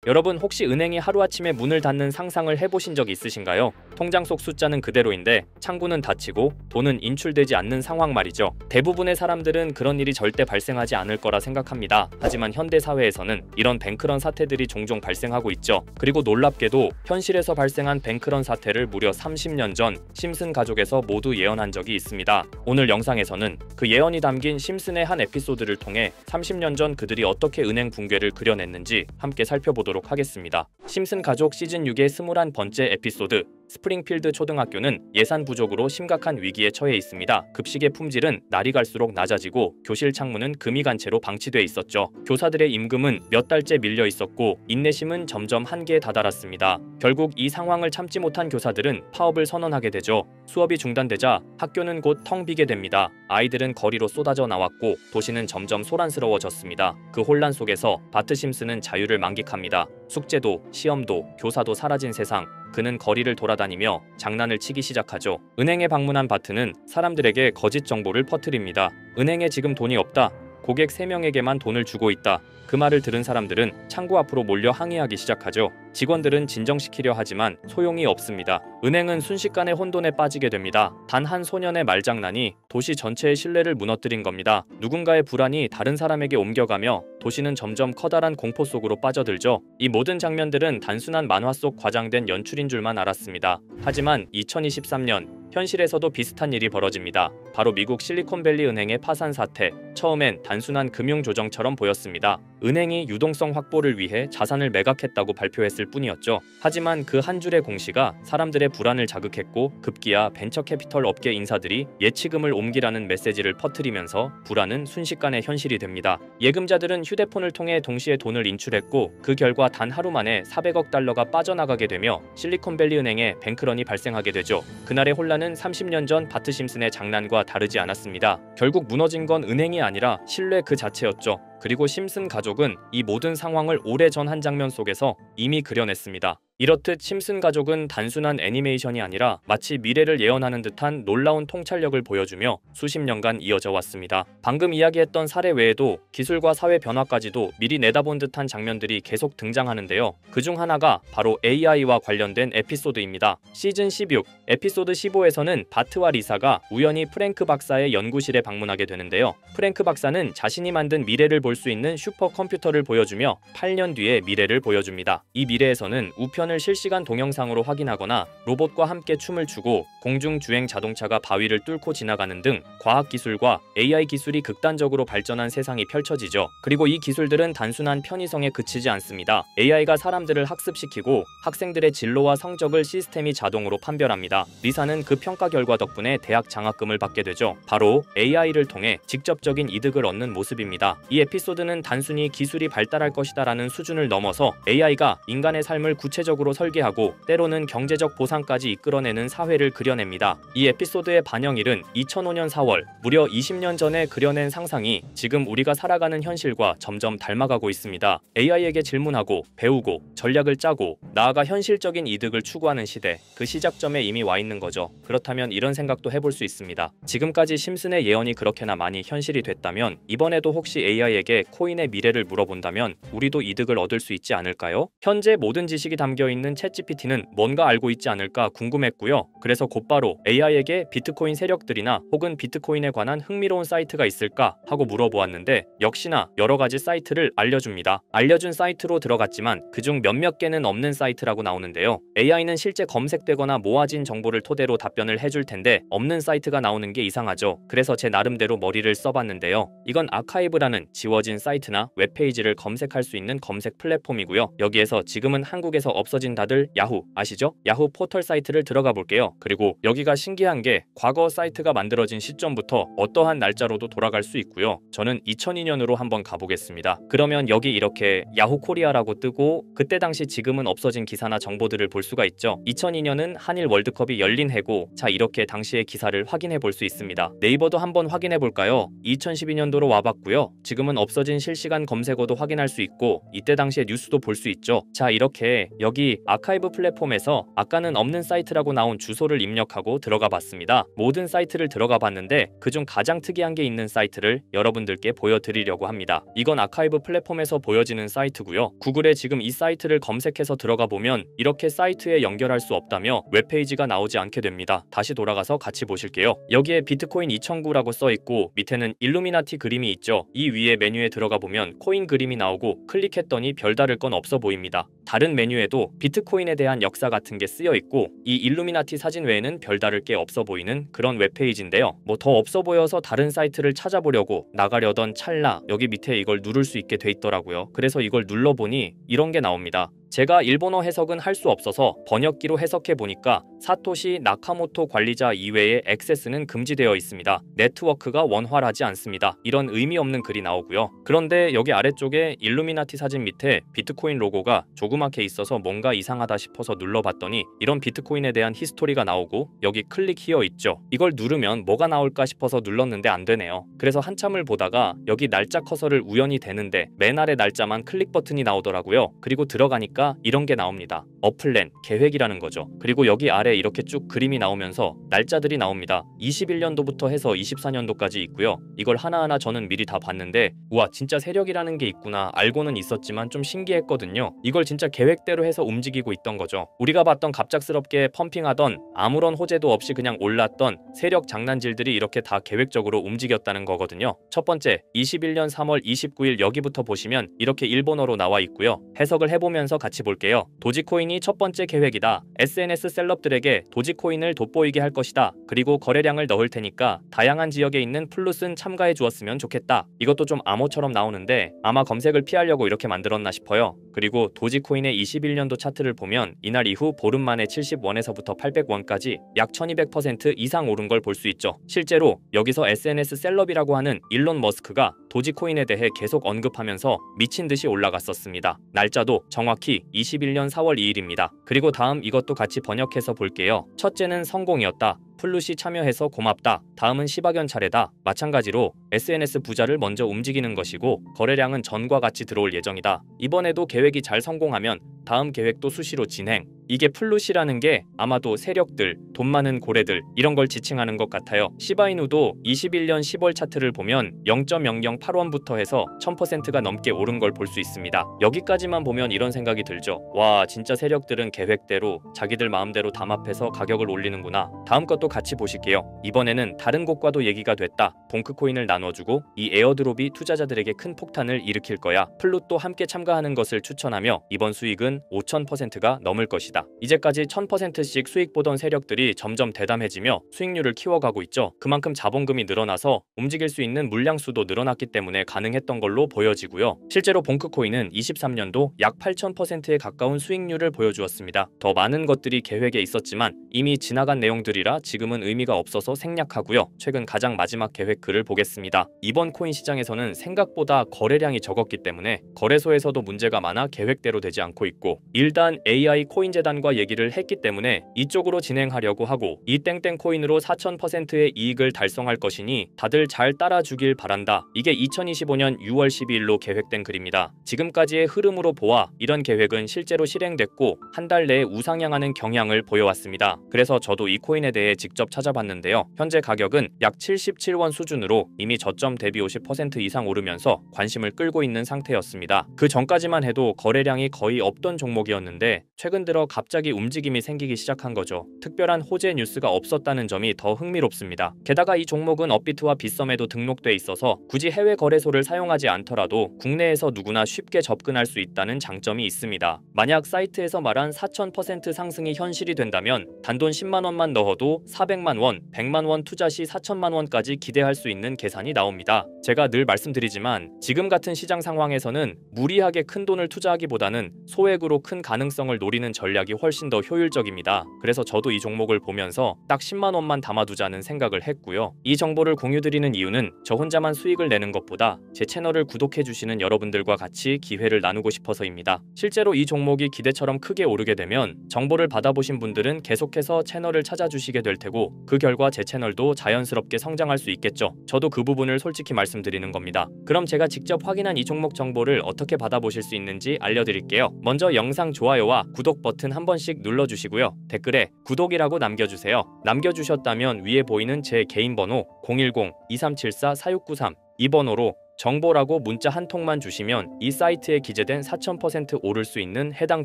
여러분 혹시 은행이 하루아침에 문을 닫는 상상을 해보신 적 있으신가요? 통장 속 숫자는 그대로인데 창구는 닫히고 돈은 인출되지 않는 상황 말이죠. 대부분의 사람들은 그런 일이 절대 발생하지 않을 거라 생각합니다. 하지만 현대 사회에서는 이런 뱅크런 사태들이 종종 발생하고 있죠. 그리고 놀랍게도 현실에서 발생한 뱅크런 사태를 무려 30년 전 심슨 가족에서 모두 예언한 적이 있습니다. 오늘 영상에서는 그 예언이 담긴 심슨의 한 에피소드를 통해 30년 전 그들이 어떻게 은행 붕괴를 그려냈는지 함께 살펴보도록 하겠습니다. 심슨 가족 시즌 6의 21번째 에피소드. 스프링필드 초등학교는 예산 부족으로 심각한 위기에 처해 있습니다. 급식의 품질은 날이 갈수록 낮아지고 교실 창문은 금이 간 채로 방치돼 있었죠. 교사들의 임금은 몇 달째 밀려 있었고 인내심은 점점 한계에 다다랐습니다. 결국 이 상황을 참지 못한 교사들은 파업을 선언하게 되죠. 수업이 중단되자 학교는 곧 텅 비게 됩니다. 아이들은 거리로 쏟아져 나왔고 도시는 점점 소란스러워졌습니다. 그 혼란 속에서 바트 심슨은 자유를 만끽합니다. 숙제도, 시험도, 교사도 사라진 세상. 그는 거리를 돌아다니며 장난을 치기 시작하죠. 은행에 방문한 바트는 사람들에게 거짓 정보를 퍼뜨립니다. 은행에 지금 돈이 없다. 고객 3명에게만 돈을 주고 있다. 그 말을 들은 사람들은 창구 앞으로 몰려 항의하기 시작하죠. 직원들은 진정시키려 하지만 소용이 없습니다. 은행은 순식간에 혼돈에 빠지게 됩니다. 단 한 소년의 말장난이 도시 전체의 신뢰를 무너뜨린 겁니다. 누군가의 불안이 다른 사람에게 옮겨가며 도시는 점점 커다란 공포 속으로 빠져들죠. 이 모든 장면들은 단순한 만화 속 과장된 연출인 줄만 알았습니다. 하지만 2023년 현실에서도 비슷한 일이 벌어집니다. 바로 미국 실리콘밸리 은행의 파산 사태. 처음엔 단순한 금융 조정처럼 보였습니다. 은행이 유동성 확보를 위해 자산을 매각했다고 발표했을 뿐이었죠. 하지만 그 한 줄의 공시가 사람들의 불안을 자극했고 급기야 벤처 캐피털 업계 인사들이 예치금을 옮기라는 메시지를 퍼뜨리면서 불안은 순식간에 현실이 됩니다. 예금자들은 휴대폰을 통해 동시에 돈을 인출했고 그 결과 단 하루 만에 400억 달러가 빠져나가게 되며 실리콘밸리 은행에 뱅크런이 발생하게 되죠. 그날의 혼란은 30년 전 바트 심슨의 장난과 다르지 않았습니다. 결국 무너진 건 은행이 아니라 신뢰 그 자체였죠. 그리고 심슨 가족은 이 모든 상황을 오래전 한 장면 속에서 이미 그려냈습니다. 이렇듯 심슨 가족은 단순한 애니메이션이 아니라 마치 미래를 예언하는 듯한 놀라운 통찰력을 보여주며 수십 년간 이어져 왔습니다. 방금 이야기했던 사례 외에도 기술과 사회 변화까지도 미리 내다본 듯한 장면들이 계속 등장하는데요. 그중 하나가 바로 AI와 관련된 에피소드입니다. 시즌 16, 에피소드 15에서는 바트와 리사가 우연히 프랭크 박사의 연구실에 방문하게 되는데요. 프랭크 박사는 자신이 만든 미래를 볼 수 있는 슈퍼컴퓨터를 보여주며 8년 뒤의 미래를 보여줍니다. 이 미래에서는 우편을 실시간 동영상으로 확인하거나 로봇과 함께 춤을 추고 공중주행 자동차가 바위를 뚫고 지나가는 등 과학기술과 AI 기술이 극단적으로 발전한 세상이 펼쳐지죠. 그리고 이 기술들은 단순한 편의성에 그치지 않습니다. AI가 사람들을 학습시키고 학생들의 진로와 성적을 시스템이 자동으로 판별합니다. 리사는 그 평가 결과 덕분에 대학 장학금을 받게 되죠. 바로 AI를 통해 직접적인 이득을 얻는 모습입니다. 이 에피소드는 단순히 기술이 발달할 것이다라는 수준을 넘어서 AI가 인간의 삶을 구체적으로 설계하고 때로는 경제적 보상까지 이끌어내는 사회를 그려냅니다. 이 에피소드의 반영일은 2005년 4월, 무려 20년 전에 그려낸 상상이 지금 우리가 살아가는 현실과 점점 닮아가고 있습니다. AI에게 질문하고 배우고 전략을 짜고 나아가 현실적인 이득을 추구하는 시대, 그 시작점에 이미 와 있는 거죠. 그렇다면 이런 생각도 해볼 수 있습니다. 지금까지 심슨의 예언이 그렇게나 많이 현실이 됐다면 이번에도 혹시 AI에게 코인의 미래를 물어본다면 우리도 이득을 얻을 수 있지 않을까요? 현재 모든 지식이 담겨있는 챗GPT는 뭔가 알고 있지 않을까 궁금했고요. 그래서 곧바로 AI에게 비트코인 세력들이나 혹은 비트코인에 관한 흥미로운 사이트가 있을까 하고 물어보았는데 역시나 여러가지 사이트를 알려줍니다. 알려준 사이트로 들어갔지만 그중 몇몇 개는 없는 사이트라고 나오는데요. AI는 실제 검색되거나 모아진 정보를 토대로 답변을 해줄 텐데 없는 사이트가 나오는 게 이상하죠. 그래서 제 나름대로 머리를 써봤는데요. 이건 아카이브라는 지워진 사이트나 웹페이지를 검색할 수 있는 검색 플랫폼이고요. 여기에서 지금은 한국에서 없어진 다들 야후 아시죠? 야후 포털 사이트를 들어가 볼게요. 그리고 여기가 신기한 게 과거 사이트가 만들어진 시점부터 어떠한 날짜로도 돌아갈 수 있고요. 저는 2002년으로 한번 가보겠습니다. 그러면 여기 이렇게 야후 코리아라고 뜨고 그때 당시 지금은 없어진 기사나 정보들을 볼 수가 있죠. 2002년은 한일 월드컵이 열린 해고 자 이렇게 당시의 기사를 확인해 볼 수 있습니다. 네이버도 한번 확인해 볼까요? 2012년도로 와봤고요. 지금은 없어진 실시간 검색어도 확인할 수 있고 이때 당시의 뉴스도 볼 수 있죠. 자 이렇게 여기 여기 아카이브 플랫폼에서 아까는 없는 사이트라고 나온 주소를 입력하고 들어가 봤습니다. 모든 사이트를 들어가 봤는데 그중 가장 특이한 게 있는 사이트를 여러분들께 보여드리려고 합니다. 이건 아카이브 플랫폼에서 보여지는 사이트고요. 구글에 지금 이 사이트를 검색해서 들어가 보면 이렇게 사이트에 연결할 수 없다며 웹페이지가 나오지 않게 됩니다. 다시 돌아가서 같이 보실게요. 여기에 비트코인 2009라고 써있고 밑에는 일루미나티 그림이 있죠. 이 위에 메뉴에 들어가 보면 코인 그림이 나오고 클릭했더니 별다를 건 없어 보입니다. 다른 메뉴에도 비트코인에 대한 역사 같은 게 쓰여 있고 이 일루미나티 사진 외에는 별다를 게 없어 보이는 그런 웹페이지인데요. 뭐 더 없어 보여서 다른 사이트를 찾아보려고 나가려던 찰나 여기 밑에 이걸 누를 수 있게 돼 있더라고요. 그래서 이걸 눌러보니 이런 게 나옵니다. 제가 일본어 해석은 할 수 없어서 번역기로 해석해 보니까 사토시 나카모토 관리자 이외의 액세스는 금지되어 있습니다. 네트워크가 원활하지 않습니다. 이런 의미 없는 글이 나오고요. 그런데 여기 아래쪽에 일루미나티 사진 밑에 비트코인 로고가 조그맣게 있어서 뭔가 이상하다 싶어서 눌러봤더니 이런 비트코인에 대한 히스토리가 나오고 여기 클릭 히어 있죠. 이걸 누르면 뭐가 나올까 싶어서 눌렀는데 안 되네요. 그래서 한참을 보다가 여기 날짜 커서를 우연히 대는데 맨 아래 날짜만 클릭 버튼이 나오더라고요. 그리고 들어가니까 이런 게 나옵니다. 어플랜, 계획이라는 거죠. 그리고 여기 아래 이렇게 쭉 그림이 나오면서 날짜들이 나옵니다. 21년도부터 해서 24년도까지 있고요. 이걸 하나하나 저는 미리 다 봤는데 우와 진짜 세력이라는 게 있구나 알고는 있었지만 좀 신기했거든요. 이걸 진짜 계획대로 해서 움직이고 있던 거죠. 우리가 봤던 갑작스럽게 펌핑하던 아무런 호재도 없이 그냥 올랐던 세력 장난질들이 이렇게 다 계획적으로 움직였다는 거거든요. 첫 번째 21년 3월 29일 여기부터 보시면 이렇게 일본어로 나와 있고요. 해석을 해보면서 같이 볼게요. 도지코인이 첫 번째 계획이다. SNS 셀럽들에게 도지코인을 돋보이게 할 것이다. 그리고 거래량을 넣을 테니까 다양한 지역에 있는 플룻은 참가해 주었으면 좋겠다. 이것도 좀 암호처럼 나오는데 아마 검색을 피하려고 이렇게 만들었나 싶어요. 그리고 도지코인의 21년도 차트를 보면 이날 이후 보름 만에 70원에서부터 800원까지 약 1200% 이상 오른 걸 볼 수 있죠. 실제로 여기서 SNS 셀럽이라고 하는 일론 머스크가 도지코인에 대해 계속 언급하면서 미친 듯이 올라갔었습니다. 날짜도 정확히 21년 4월 2일입니다. 그리고 다음 이것도 같이 번역해서 볼게요. 첫째는 성공이었다. 플룻이 참여해서 고맙다. 다음은 시바견 차례다. 마찬가지로 SNS 부자를 먼저 움직이는 것이고 거래량은 전과 같이 들어올 예정이다. 이번에도 계획이 잘 성공하면 다음 계획도 수시로 진행. 이게 플룻이라는 게 아마도 세력들, 돈 많은 고래들 이런 걸 지칭하는 것 같아요. 시바이누도 21년 10월 차트를 보면 0.008원부터 해서 1000%가 넘게 오른 걸 볼 수 있습니다. 여기까지만 보면 이런 생각이 들죠. 와 진짜 세력들은 계획대로 자기들 마음대로 담합해서 가격을 올리는구나. 다음 것도 같이 보실게요. 이번에는 다른 곳과도 얘기가 됐다. 봉크코인을 나눠주고 이 에어드롭이 투자자들에게 큰 폭탄을 일으킬 거야. 플룻도 함께 참가하는 것을 추천하며 이번 수익은 5000%가 넘을 것이다. 이제까지 1000%씩 수익 보던 세력들이 점점 대담해지며 수익률을 키워가고 있죠. 그만큼 자본금이 늘어나서 움직일 수 있는 물량수도 늘어났기 때문에 가능했던 걸로 보여지고요. 실제로 봉크코인은 23년도 약 8000%에 가까운 수익률을 보여주었습니다. 더 많은 것들이 계획에 있었지만 이미 지나간 내용들이라 지금은 의미가 없어서 생략하고요. 최근 가장 마지막 계획 글을 보겠습니다. 이번 코인 시장에서는 생각보다 거래량이 적었기 때문에 거래소에서도 문제가 많아 계획대로 되지 않고 있고 일단 AI 코인 재단과 얘기를 했기 때문에 이쪽으로 진행하려고 하고 이 땡땡 코인으로 4000%의 이익을 달성할 것이니 다들 잘 따라주길 바란다. 이게 2025년 6월 12일로 계획된 글입니다. 지금까지의 흐름으로 보아 이런 계획은 실제로 실행됐고 한 달 내에 우상향하는 경향을 보여왔습니다. 그래서 저도 이 코인에 대해 직접 찾아봤는데요. 현재 가격은 약 77원 수준으로 이미 저점 대비 50% 이상 오르면서 관심을 끌고 있는 상태였습니다. 그 전까지만 해도 거래량이 거의 없던 종목이었는데 최근 들어 갑자기 움직임이 생기기 시작한 거죠. 특별한 호재 뉴스가 없었다는 점이 더 흥미롭습니다. 게다가 이 종목은 업비트와 빗썸에도 등록돼 있어서 굳이 해외 거래소를 사용하지 않더라도 국내에서 누구나 쉽게 접근할 수 있다는 장점이 있습니다. 만약 사이트에서 말한 4000% 상승이 현실이 된다면 단돈 10만원만 넣어도 400만원, 100만원 투자 시 4천만원까지 기대할 수 있는 계산이 나옵니다. 제가 늘 말씀드리지만 지금 같은 시장 상황에서는 무리하게 큰 돈을 투자하기보다는 소액으로 큰 가능성을 노리는 전략이 전략이 훨씬 더 효율적입니다. 그래서 저도 이 종목을 보면서 딱 10만 원만 담아두자는 생각을 했고요. 이 정보를 공유드리는 이유는 저 혼자만 수익을 내는 것보다 제 채널을 구독해주시는 여러분들과 같이 기회를 나누고 싶어서입니다. 실제로 이 종목이 기대처럼 크게 오르게 되면 정보를 받아보신 분들은 계속해서 채널을 찾아주시게 될 테고 그 결과 제 채널도 자연스럽게 성장할 수 있겠죠. 저도 그 부분을 솔직히 말씀드리는 겁니다. 그럼 제가 직접 확인한 이 종목 정보를 어떻게 받아보실 수 있는지 알려드릴게요. 먼저 영상 좋아요와 구독 버튼 한 번씩 눌러주시고요. 댓글에 구독이라고 남겨주세요. 남겨주셨다면 위에 보이는 제 개인 번호 010-2374-4693 이 번호로 정보라고 문자 한 통만 주시면 이 사이트에 기재된 4000% 오를 수 있는 해당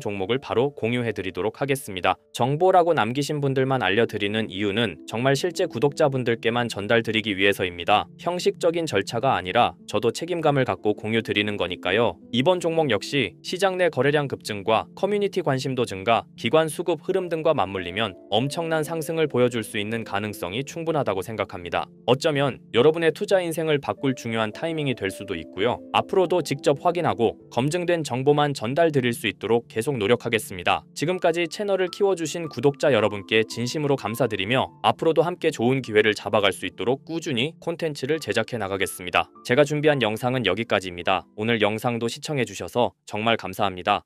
종목을 바로 공유해드리도록 하겠습니다. 정보라고 남기신 분들만 알려드리는 이유는 정말 실제 구독자분들께만 전달드리기 위해서입니다. 형식적인 절차가 아니라 저도 책임감을 갖고 공유드리는 거니까요. 이번 종목 역시 시장 내 거래량 급증과 커뮤니티 관심도 증가, 기관 수급 흐름 등과 맞물리면 엄청난 상승을 보여줄 수 있는 가능성이 충분하다고 생각합니다. 어쩌면 여러분의 투자 인생을 바꿀 중요한 타이밍이 될 수도 있고요. 앞으로도 직접 확인하고 검증된 정보만 전달드릴 수 있도록 계속 노력하겠습니다. 지금까지 채널을 키워주신 구독자 여러분께 진심으로 감사드리며 앞으로도 함께 좋은 기회를 잡아갈 수 있도록 꾸준히 콘텐츠를 제작해 나가겠습니다. 제가 준비한 영상은 여기까지입니다. 오늘 영상도 시청해주셔서 정말 감사합니다.